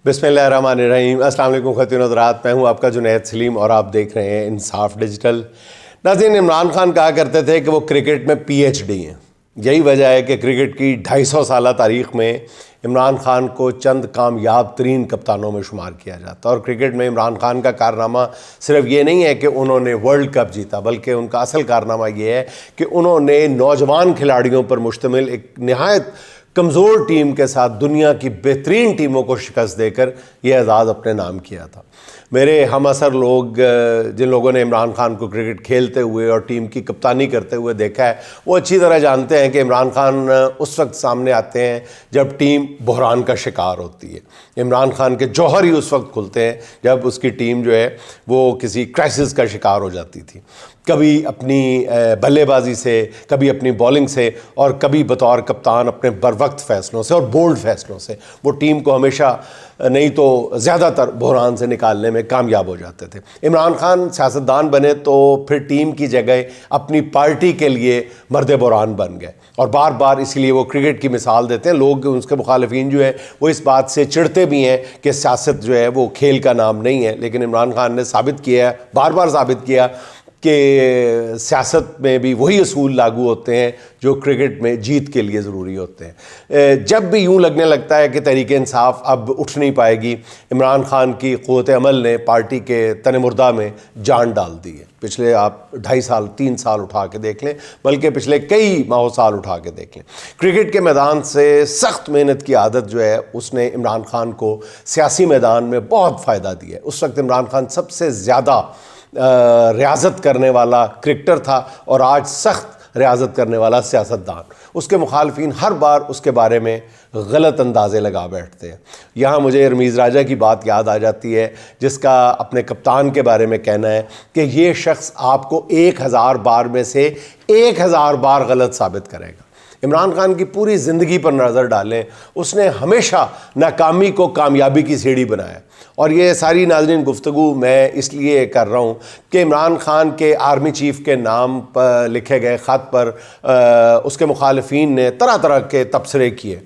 बिस्मिल्लाहिर्रहमानिर्रहीम। अस्सलाम वालेकुम ख़वातीन और हज़रात, मैं हूँ आपका जुनैद सलीम और आप देख रहे हैं इंसाफ डिजिटल। नाज़रीन, इमरान खान कहा करते थे कि वो क्रिकेट में PhD हैं। यही वजह है कि क्रिकेट की 250 साल तारीख़ में इमरान खान को चंद कामयाब तरीन कप्तानों में शुमार किया जाता है। और क्रिकेट में इमरान खान का कारनामा सिर्फ ये नहीं है कि उन्होंने वर्ल्ड कप जीता, बल्कि उनका असल कारनामा ये है कि उन्होंने नौजवान खिलाड़ियों पर मुश्तमिल एक नहायत कमज़ोर टीम के साथ दुनिया की बेहतरीन टीमों को शिकस्त देकर यह एजाज़ अपने नाम किया था। मेरे हम असर लोग, जिन लोगों ने इमरान खान को क्रिकेट खेलते हुए और टीम की कप्तानी करते हुए देखा है, वो अच्छी तरह जानते हैं कि इमरान खान उस वक्त सामने आते हैं जब टीम बहरान का शिकार होती है। इमरान खान के जौहर ही उस वक्त खुलते हैं जब उसकी टीम जो है वो किसी क्राइसिस का शिकार हो जाती थी, कभी अपनी बल्लेबाजी से, कभी अपनी बॉलिंग से और कभी बतौर कप्तान अपने बरवक्त फ़ैसलों से और बोल्ड फ़ैसलों से वो टीम को हमेशा नहीं तो ज़्यादातर बहरान से निकालने में कामयाब हो जाते थे। इमरान खान सियासतदान बने तो फिर टीम की जगह अपनी पार्टी के लिए मर्द बहरान बन गए और बार बार इसीलिए वो क्रिकेट की मिसाल देते हैं। लोग, उसके मुखालिफिन जो है वो इस बात से चिढ़ते भी हैं कि सियासत जो है वो खेल का नाम नहीं है, लेकिन इमरान खान ने साबित किया है, बार बार साबित किया कि सियासत में भी वही असूल लागू होते हैं जो क्रिकेट में जीत के लिए ज़रूरी होते हैं। जब भी यूँ लगने लगता है कि तहरीक-ए-इंसाफ अब उठ नहीं पाएगी, इमरान खान की क़ुव्वत अमल ने पार्टी के तन मुर्दा में जान डाल दी है। पिछले आप 2.5 साल 3 साल उठा के देख लें, बल्कि पिछले कई माह साल उठा के देख लें, क्रिकेट के मैदान से सख्त मेहनत की आदत जो है उसने इमरान खान को सियासी मैदान में बहुत फ़ायदा दिया है। उस वक्त इमरान खान सबसे ज़्यादा रियाज़त करने वाला क्रिकेटर था और आज सख्त रियाज़त करने वाला सियासतदान। उसके मुखालफिन हर बार उसके बारे में गलत अंदाज़े लगा बैठते हैं। यहाँ मुझे रमीज़ राजा की बात याद आ जाती है, जिसका अपने कप्तान के बारे में कहना है कि ये शख्स आपको 1000 बार में से 1000 बार गलत साबित करेगा। इमरान खान की पूरी ज़िंदगी पर नज़र डालें, उसने हमेशा नाकामी को कामयाबी की सीढ़ी बनाया। और ये सारी नाज़रीन गुफ्तगू मैं इसलिए कर रहा हूँ कि इमरान खान के आर्मी चीफ़ के नाम पर लिखे गए ख़त पर उसके मुखालिफिन ने तरह तरह के तबसरे किए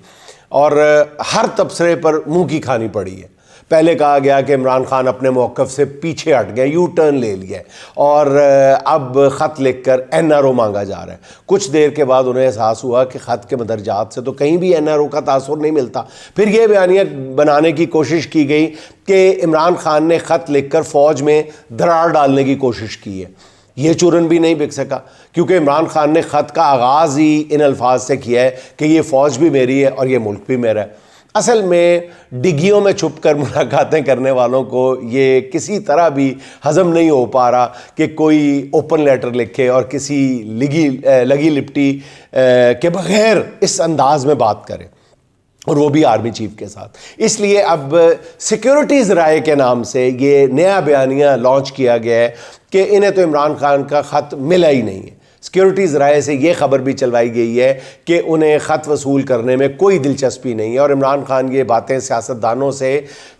और हर तबसरे पर मुँह की खानी पड़ी है। पहले कहा गया कि इमरान खान अपने मौक़िफ़ से पीछे हट गए, यू टर्न ले लिया और अब ख़त लिखकर NRO मांगा जा रहा है। कुछ देर के बाद उन्हें एहसास हुआ कि ख़त के मदरजात से तो कहीं भी NRO का तासुर नहीं मिलता। फिर यह बयानिया बनाने की कोशिश की गई कि इमरान खान ने ख़त लिखकर फ़ौज में दरार डालने की कोशिश की है। ये चूरन भी नहीं बिक सका, क्योंकि इमरान खान ने ख़त का आगाज़ ही इन अल्फाज से किया है कि ये फ़ौज भी मेरी है और ये मुल्क भी मेरा है। असल में डिग्गियों में छुपकर मुलाकातें करने वालों को ये किसी तरह भी हज़म नहीं हो पा रहा कि कोई ओपन लेटर लिखे और किसी लगी लिपटी के बग़ैर इस अंदाज में बात करे, और वो भी आर्मी चीफ के साथ। इसलिए अब सिक्योरिटीज़ राय के नाम से ये नया बयानिया लॉन्च किया गया है कि इन्हें तो इमरान खान का ख़त मिला ही नहीं है। सिक्योरिटीज़ राय से ये खबर भी चलवाई गई है कि उन्हें ख़त वसूल करने में कोई दिलचस्पी नहीं है और इमरान खान ये बातें सियासतदानों से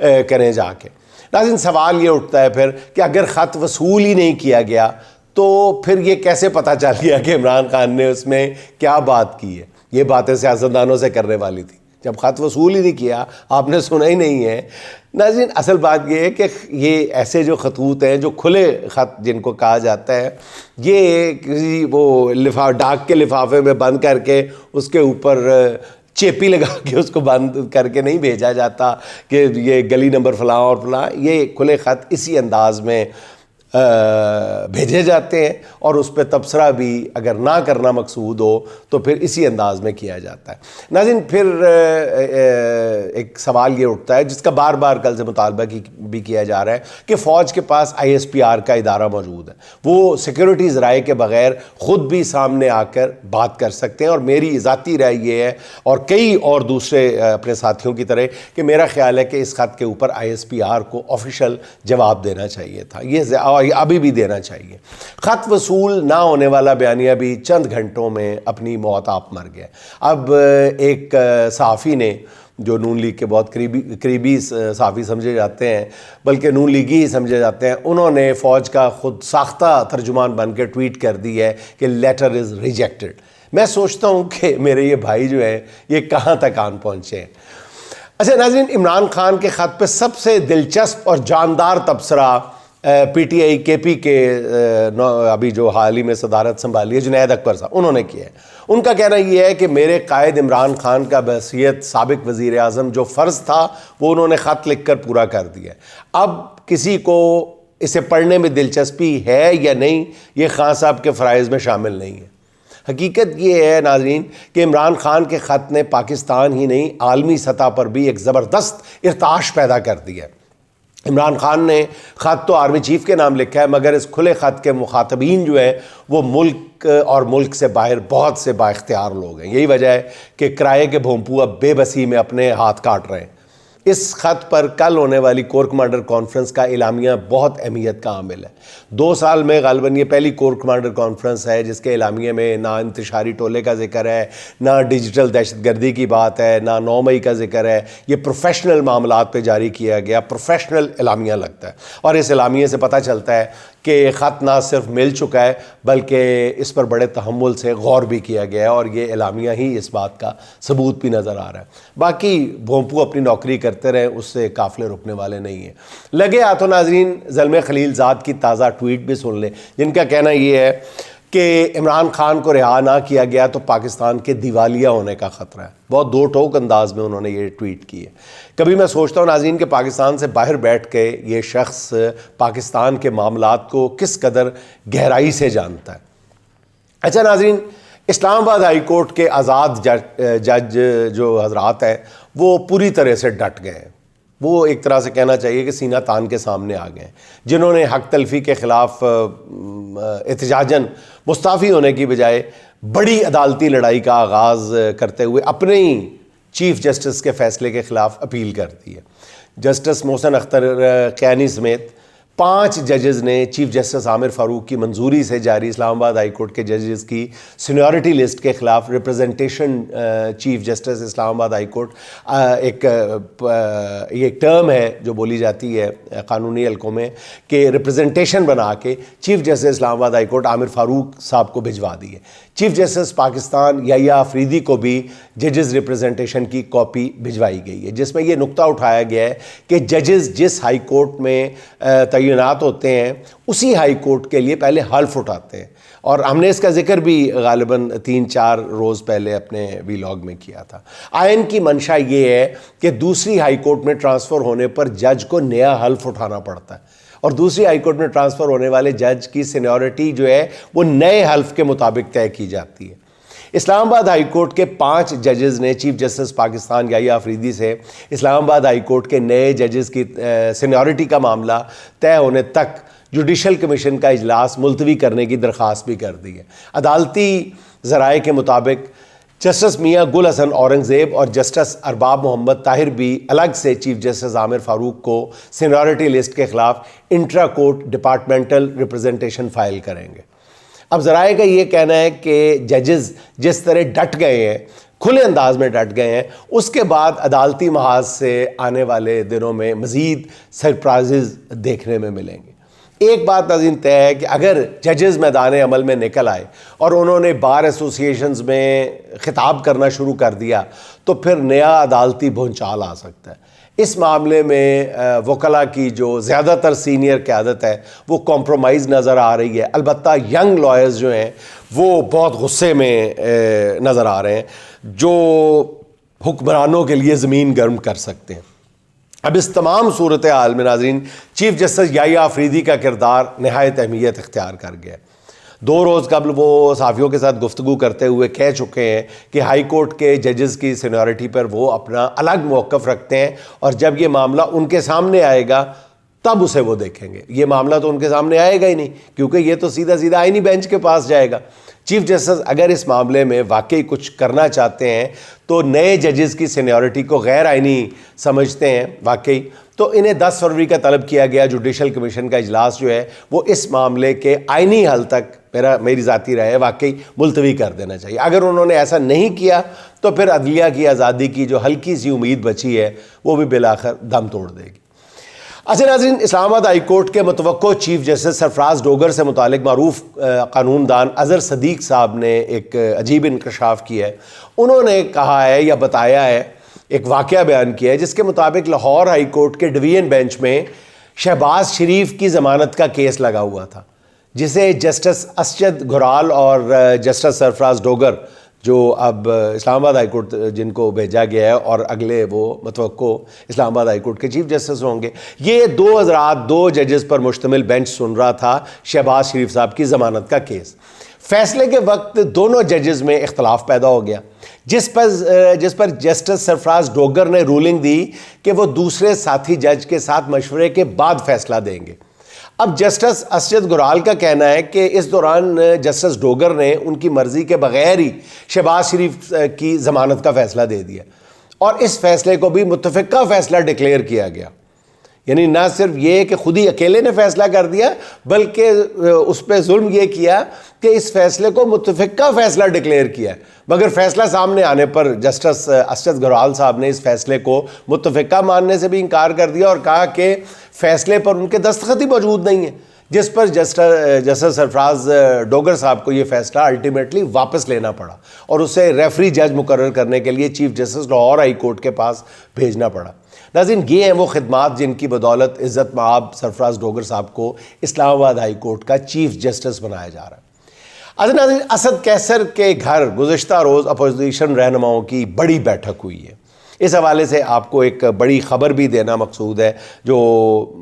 करें जाके। लेकिन सवाल ये उठता है फिर कि अगर ख़त वसूल ही नहीं किया गया तो फिर ये कैसे पता चल गया कि इमरान खान ने उसमें क्या बात की है? ये बातें सियासतदानों से करने वाली थी, जब ख़त वसूल ही नहीं किया, आपने सुना ही नहीं है। नाज़रीन, असल बात ये है कि ये ऐसे जो खतूत हैं, जो खुले ख़त जिनको कहा जाता है, ये किसी वो डाक के लिफाफे में बंद करके उसके ऊपर चेपी लगा के उसको बंद करके नहीं भेजा जाता कि ये गली नंबर फ़लाँ और फ़लाँ। ये खुले ख़त इसी अंदाज़ में भेजे जाते हैं और उस पर तबसरा भी अगर ना करना मकसूद हो तो फिर इसी अंदाज़ में किया जाता है। नाज़रीन, फिर एक सवाल ये उठता है जिसका बार बार कल से मुतालबा भी किया जा रहा है कि फ़ौज के पास ISPR का इदारा मौजूद है, वो सिक्योरिटीज़ राय के बग़ैर ख़ुद भी सामने आकर बात कर सकते हैं। और मेरी ज़ाती राय ये है और कई और दूसरे अपने साथियों की तरह कि मेरा ख़्याल है कि इस ख़त के ऊपर ISPR को ऑफिशियल जवाब देना चाहिए था, ये अभी भी देना चाहिए। ख़त वसूल ना होने वाला बयानिया भी चंद घंटों में अपनी मौत आप मर गया। अब एक सहाफ़ी ने, जो नून लीग के बहुत करीबी सहाफ़ी समझे जाते हैं, बल्कि नून लीगी ही समझे जाते हैं, उन्होंने फ़ौज का खुद साख्ता तर्जुमान बन के ट्वीट कर दी है कि लेटर इज़ रिजेक्टेड। मैं सोचता हूँ कि मेरे ये भाई जो हैं ये कहाँ तक आन पहुँचे हैं। अच्छा नाज़रीन, इमरान खान के ख़त पे सबसे दिलचस्प और जानदार तबसरा पीटीआई केपी के अभी जो हाल ही में सदारत संभाली है जुनैद अकबर साहब, उन्होंने किया है। उनका कहना यह है कि मेरे कायद इमरान खान का बहसीयत साबिक वज़ीर आज़म जो फ़र्ज़ था वो उन्होंने ख़त लिख कर पूरा कर दिया। अब किसी को इसे पढ़ने में दिलचस्पी है या नहीं, ये खान साहब के फ़राइज़ में शामिल नहीं है। हकीकत ये है नाज़रीन कि इमरान खान के ख़त ने पाकिस्तान ही नहीं आलमी सतह पर भी एक ज़बरदस्त इर्ताश पैदा कर दिया। इमरान खान ने ख़त तो आर्मी चीफ़ के नाम लिखा है, मगर इस खुले ख़त के मुखातबीन जो है वो मुल्क और मुल्क से बाहर बहुत से बाइख्तियार लोग हैं। यही वजह है कि किराए के भोंपू अब बेबसी में अपने हाथ काट रहे हैं। इस ख़त पर कल होने वाली कोर कमांडर कॉन्फ्रेंस का एलामिया बहुत अहमियत का हामिल है। 2 साल में ग़ालिबन ये पहली कोर कमांडर कॉन्फ्रेंस है जिसके एलामिया में ना इंतशारी टोले का जिक्र है, ना डिजिटल दहशतगर्दी की बात है, ना 9 मई का जिक्र है। ये प्रोफेशनल मामलात पे जारी किया गया प्रोफेशनल एलामिया लगता है, और इस एलामिया से पता चलता है कि ख़त ना सिर्फ मिल चुका है बल्कि इस पर बड़े तहम्मुल से गौर भी किया गया है, और ये एलामिया ही इस बात का सबूत भी नज़र आ रहा है। बाकी भोंपू अपनी नौकरी करते रहे, उससे काफ़िले रुकने वाले नहीं हैं। लगे हाथों नाज़रीन ज़ल्मे खलीलज़ाद की ताज़ा ट्वीट भी सुन लें, जिनका कहना ये है कि इमरान खान को रिहा ना किया गया तो पाकिस्तान के दिवालिया होने का ख़तरा है। बहुत दो टोक अंदाज में उन्होंने ये ट्वीट की है। कभी मैं सोचता हूँ नाज़रीन कि पाकिस्तान से बाहर बैठ के ये शख्स पाकिस्तान के मामलात को किस कदर गहराई से जानता है। अच्छा नाज़रीन, इस्लामाबाद हाई कोर्ट के आज़ाद जज जो हजरात हैं वो पूरी तरह से डट गए हैं। वो एक तरह से कहना चाहिए कि सीना तान के सामने आ गए, जिन्होंने हक तलफी के ख़िलाफ़ एहतजाजन मुस्ताफ़ी होने की बजाय बड़ी अदालती लड़ाई का आगाज़ करते हुए अपने ही चीफ़ जस्टिस के फ़ैसले के ख़िलाफ़ अपील कर दी है। जस्टिस मोहसिन अख्तर कैनी समेत 5 जजेस ने चीफ जस्टिस आमिर फ़ारूक की मंजूरी से जारी इस्लामाबाद हाई कोर्ट के जजेस की सीनियरिटी लिस्ट के ख़िलाफ़ representation chief justice Islamabad high court एक टर्म है जो बोली जाती है कानूनी हलकों में कि रिप्रेजेंटेशन बना के chief justice Islamabad high court Aamir Farooq साहब को भिजवा दी है। चीफ जस्टिस पाकिस्तान याहिया अफरीदी को भी जजेस रिप्रेजेंटेशन की कॉपी भिजवाई गई है, जिसमें यह नुक्ता उठाया गया है कि जजेस जिस हाई कोर्ट में तैनात होते हैं उसी हाई कोर्ट के लिए पहले हल्फ उठाते हैं, और हमने इसका जिक्र भी गालिबन 3-4 रोज़ पहले अपने वीलॉग में किया था। आयन की मंशा ये है कि दूसरी हाई कोर्ट में ट्रांसफ़र होने पर जज को नया हल्फ उठाना पड़ता है, और दूसरी हाई कोर्ट में ट्रांसफ़र होने वाले जज की सीनियरिटी जो है वो नए हल्फ के मुताबिक तय की जाती है। इस्लामाबाद हाई कोर्ट के 5 जजेस ने चीफ जस्टिस पाकिस्तान याहिया अफरीदी से इस्लामाबाद हाई कोर्ट के नए जजेस की सीनियरिटी का मामला तय होने तक जुडिशल कमीशन का इजलास मुलतवी करने की दरख्वास्त भी कर दी है। अदालती ज़राए के मुताबिक जस्टिस मियाँ गुल हसन औरंगज़ेब और जस्टिस अरबाब मोहम्मद ताहिर भी अलग से चीफ जस्टिस आमिर फ़ारूक को सीनियरिटी लिस्ट के ख़िलाफ़ intra court departmental representation file करेंगे। अब ज़राए का ये कहना है कि जजेस जिस तरह डट गए हैं, खुले अंदाज में डट गए हैं, उसके बाद अदालती महाज से आने वाले दिनों में मज़ीद सरप्राइज़ देखने में मिलेंगे। एक बात नाज़रीन तय है कि अगर जजेस मैदान अमल में निकल आए और उन्होंने बार एसोसिएशंस में ख़िताब करना शुरू कर दिया तो फिर नया अदालती भूचाल आ सकता है। इस मामले में वकला की जो ज़्यादातर सीनियर क़यादत है वो कॉम्प्रोमाइज़ नज़र आ रही है। अलबत्ता यंग लॉयर्स जो हैं वो बहुत गुस्से में नज़र आ रहे हैं, जो हुक्मरानों के लिए ज़मीन गर्म कर सकते हैं। अब इस तमाम सूरत हाल में नाज़रीन चीफ जस्टिस याहिया अफरीदी का किरदार नहायत अहमियत इख्तियार कर गया। 2 रोज़ कबल वो सहाफ़ियों के साथ गुफ्तगू करते हुए कह चुके हैं कि हाई कोर्ट के जजेस की सीनियरिटी पर वो अपना अलग मौक़िफ़ रखते हैं, और जब ये मामला उनके सामने आएगा तब उसे वो देखेंगे। ये मामला तो उनके सामने आएगा ही नहीं, क्योंकि ये तो सीधा सीधा आईनी बेंच के पास जाएगा। चीफ जस्टिस अगर इस मामले में वाकई कुछ करना चाहते हैं तो नए जजेस की सीनियरिटी को गैर आइनी समझते हैं वाकई, तो इन्हें 10 फरवरी का तलब किया गया जुडिशल कमीशन का इजलास जो है वो इस मामले के आइनी हल तक मेरी ज़ाती राय है वाकई मुलतवी कर देना चाहिए। अगर उन्होंने ऐसा नहीं किया तो फिर अदलिया की आज़ादी की जो हल्की सी उम्मीद बची है वो भी बिलाखिर दम तोड़ देगी। अच्छा नाज़रीन, इस्लामाबाद हाई कोर्ट के मुतवक्को चीफ जस्टिस सरफराज डोगर से मुतालिक मारूफ कानूनदान अज़हर सदीक साहब ने एक अजीब इंकशाफ किया है। उन्होंने कहा है या बताया है एक वाक़या बयान किया है जिसके मुताबिक लाहौर हाई कोर्ट के डिवीज़न बेंच में शहबाज शरीफ की ज़मानत का केस लगा हुआ था, जिसे जस्टिस असजद घुराल और जस्टिस सरफराज डोगर, जो अब इस्लामाबाद हाई कोर्ट जिनको भेजा गया है और अगले वो मतवक्को इस्लामाबाद हाई कोर्ट के चीफ जस्टिस होंगे, ये 2 जजेस पर मुश्तमिल बेंच सुन रहा था शहबाज शरीफ साहब की ज़मानत का केस। फैसले के वक्त दोनों जजेस में इख्तलाफ पैदा हो गया, जिस पर जस्टिस सरफराज डोगर ने रूलिंग दी कि वो दूसरे साथी जज के साथ मशवरे के बाद फैसला देंगे। अब जस्टिस असजद घुराल का कहना है कि इस दौरान जस्टिस डोगर ने उनकी मर्जी के बगैर ही शहबाज शरीफ की ज़मानत का फैसला दे दिया और इस फैसले को भी मुत्तफ़िक़ा फैसला डिक्लेयर किया गया। यानी ना सिर्फ ये कि खुद ही अकेले ने फैसला कर दिया, बल्कि उस पर जुल्म ये किया कि इस फैसले को मुत्तफ़िक़ा फैसला डिक्लेयर किया। मगर फैसला सामने आने पर जस्टिस असजद घुराल साहब ने इस फैसले को मुत्तफ़िक़ा मानने से भी इनकार कर दिया और कहा कि फैसले पर उनके दस्तखत ही मौजूद नहीं है, जिस पर जस्टिस सरफराज डोगर साहब को ये फैसला अल्टीमेटली वापस लेना पड़ा और उसे रेफरी जज मुकर्रर करने के लिए chief justice Lahore high court के पास भेजना पड़ा। नाज़रीन, ये हैं वो खिदमात जिनकी बदौलत इज़्ज़त मआब सरफराज डोगर साहब को इस्लामाबाद हाई कोर्ट का चीफ जस्टिस बनाया जा रहा है। नाज़रीन, असद कैसर के घर गुज़िश्ता रोज़ अपोजिशन रहनुमाओं की बड़ी बैठक हुई है। इस हवाले से आपको एक बड़ी ख़बर भी देना मकसूद है जो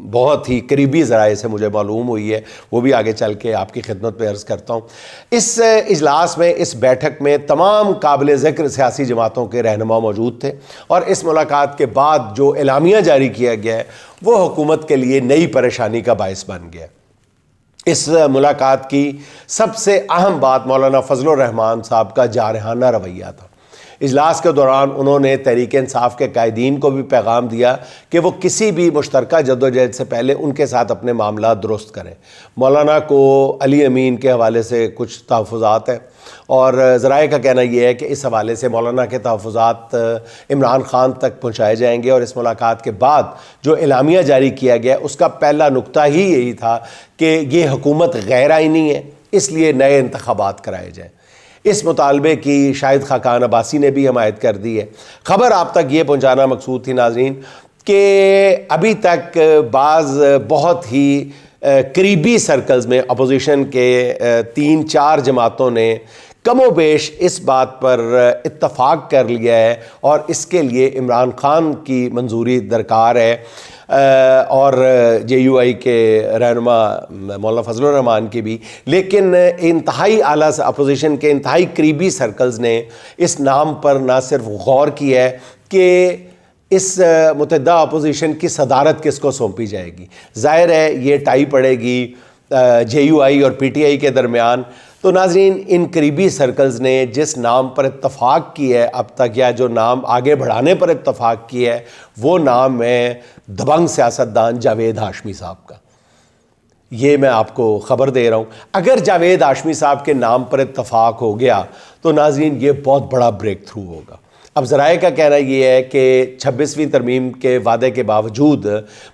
बहुत ही करीबी ज़राए से मुझे मालूम हुई है, वो भी आगे चल के आपकी खिदमत में अर्ज़ करता हूँ। इस इजलास में, इस बैठक में तमाम काबिल ज़िक्र सियासी जमातों के रहनुमा मौजूद थे और इस मुलाकात के बाद जो एलामिया जारी किया गया है वो हुकूमत के लिए नई परेशानी का बायस बन गया। इस मुलाकात की सबसे अहम बात मौलाना फजलुर रहमान साहब का जारहाना रवैया था। इजलास के दौरान उन्होंने तहरीक इंसाफ के कायदीन को भी पैगाम दिया कि वो किसी भी मुश्तरका जद्दोजहद से पहले उनके साथ अपने मामला दुरुस्त करें। मौलाना को अली अमीन के हवाले से कुछ तहफ़्फ़ुज़ात हैं और ज़राए का कहना यह है कि इस हवाले से मौलाना के तहफ़्फ़ुज़ात इमरान खान तक पहुँचाए जाएंगे और इस मुलाकात के बाद जो एलामिया जारी किया गया उसका पहला नुक्ता ही यही था कि ये हुकूमत गैर आइनी है, इसलिए नए इंतख़ाबात कराए जाएँ। इस मुतालबे की शाहिद खाकान अब्बासी ने भी हमायत कर दी है। ख़बर आप तक ये पहुँचाना मकसूद थी नाज़रीन कि अभी तक बाज़ बहुत ही करीबी सर्कल्स में अपोजिशन के 3-4 जमातों ने कमोबेश इस बात पर इत्तफ़ाक़ कर लिया है और इसके लिए इमरान खान की मंजूरी दरकार है और JUI के रहनुमा मौलाना फजलुर रहमान की भी। लेकिन इंतहाई आला अपोजिशन के इंतहाई करीबी सर्कल्स ने इस नाम पर ना सिर्फ गौर किया है कि इस मुतहदा अपोजिशन की सदारत किसको सौंपी जाएगी। ज़ाहिर है ये टाई पड़ेगी JUI और PTI के दरमियान। तो नाज़रीन, इन करीबी सर्कल्स ने जिस नाम पर इत्तफ़ाक़ किया है अब तक, या जो नाम आगे बढ़ाने पर इत्तफ़ाक़ किया है, वो नाम है दबंग सियासतदान जावेद हाशमी साहब का। ये मैं आपको ख़बर दे रहा हूँ। अगर जावेद हाशमी साहब के नाम पर इत्तफ़ाक़ हो गया तो नाज़रीन ये बहुत बड़ा ब्रेक थ्रू होगा। अब ज़राए का कहना ये है कि 26वीं तरमीम के वादे के बावजूद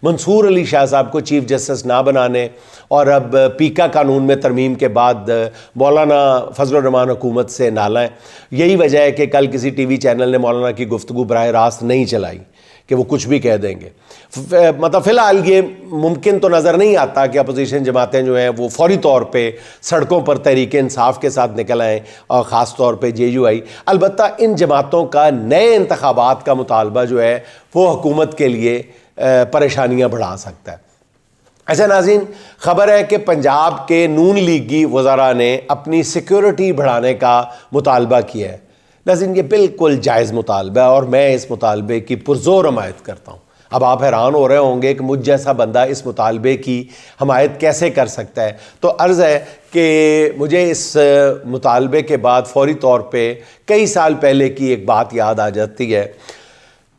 मंसूर अली शाह साहब को चीफ जस्टिस ना बनाने और अब पीका कानून में तरमीम के बाद मौलाना फजलुर रहमान हुकूमत से नालाएं, यही वजह है कि कल किसी TV चैनल ने मौलाना की गुफ्तगू बराह रास्त नहीं चलाई कि वो कुछ भी कह देंगे। मतलब फ़िलहाल ये मुमकिन तो नज़र नहीं आता कि अपोजिशन जमातें जो हैं वो फौरी तौर पे सड़कों पर तहरीक इंसाफ के साथ निकल आएँ और ख़ास तौर पे JUI। अलबत्ता इन जमातों का नए इंतखाबात का मुतालबा जो है वो हुकूमत के लिए परेशानियाँ बढ़ा सकता है। अच्छा नाज़रीन, ख़बर है कि पंजाब के नून लीगी वज़रा ने अपनी सिक्योरिटी बढ़ाने का मुतालबा किया है। नाज़रीन, ये बिल्कुल जायज़ मुतालबा है और मैं इस मुतालबे की पुरज़ोर हमायत करता हूँ। अब आप हैरान हो रहे होंगे कि मुझ जैसा बंदा इस मुतालबे की हमायत कैसे कर सकता है। तो अर्ज़ है कि मुझे इस मुतालबे के बाद फ़ौरी तौर पे कई साल पहले की एक बात याद आ जाती है।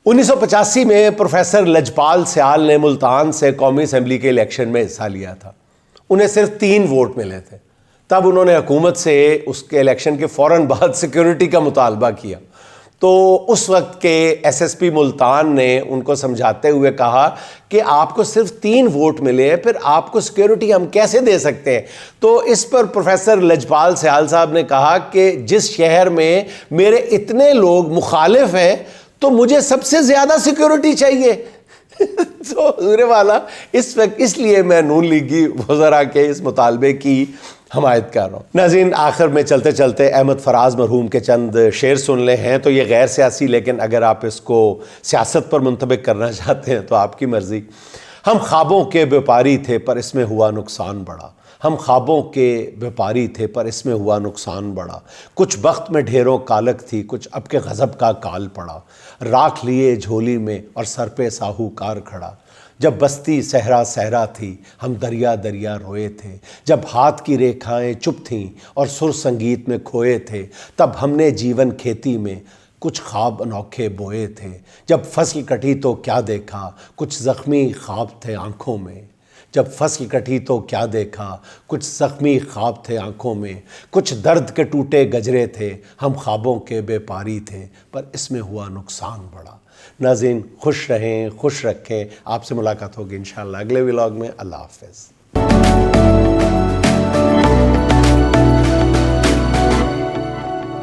1985 में प्रोफेसर लजपाल सियाल ने मुल्तान से कौमी असम्बली के इलेक्शन में हिस्सा लिया था। उन्हें सिर्फ 3 वोट मिले थे। तब उन्होंने हुकूमत से उसके इलेक्शन के फ़ौरन बाद सिक्योरिटी का मुतालबा किया। तो उस वक्त के SSP मुल्तान ने उनको समझाते हुए कहा कि आपको सिर्फ 3 वोट मिले हैं, फिर आपको सिक्योरिटी हम कैसे दे सकते हैं। तो इस पर प्रोफेसर लजपाल सियाल साहब ने कहा कि जिस शहर में मेरे इतने लोग मुखालिफ हैं तो मुझे सबसे ज़्यादा सिक्योरिटी चाहिए। तो हुजूर वाला इस वक्त इसलिए मैं नून लीग की वज़रा के इस मुतालबे की हमायत कर रहा हूँ। नाज़रीन, आखिर में चलते चलते अहमद फराज मरहूम के चंद शेर सुन ले हैं, तो ये गैर सियासी, लेकिन अगर आप इसको सियासत पर मुंतबिक करना चाहते हैं तो आपकी मर्ज़ी। हम ख्वाबों के व्यापारी थे पर इसमें हुआ नुकसान बड़ा, हम ख्वाबों के व्यापारी थे पर इसमें हुआ नुकसान बड़ा। कुछ वक्त में ढेरों कालक थी, कुछ अब के गज़ब का काल पड़ा। राख लिए झोली में और सर पे साहूकार खड़ा। जब बस्ती सहरा सहरा थी, हम दरिया दरिया रोए थे। जब हाथ की रेखाएं चुप थीं और सुर संगीत में खोए थे, तब हमने जीवन खेती में कुछ ख्वाब अनोखे बोए थे। जब फसल कटी तो क्या देखा, कुछ ज़ख्मी ख्वाब थे आँखों में। जब फसल कटी तो क्या देखा, कुछ ज़ख्मी ख्वाब थे आँखों में। कुछ दर्द के टूटे गजरे थे, हम ख्वाबों के व्यापारी थे पर इसमें हुआ नुकसान बड़ा। नाज़रीन, खुश रहें, खुश रखें। आपसे मुलाकात होगी इंशाअल्लाह अगले व्लॉग में। अल्लाह हाफ़िज़।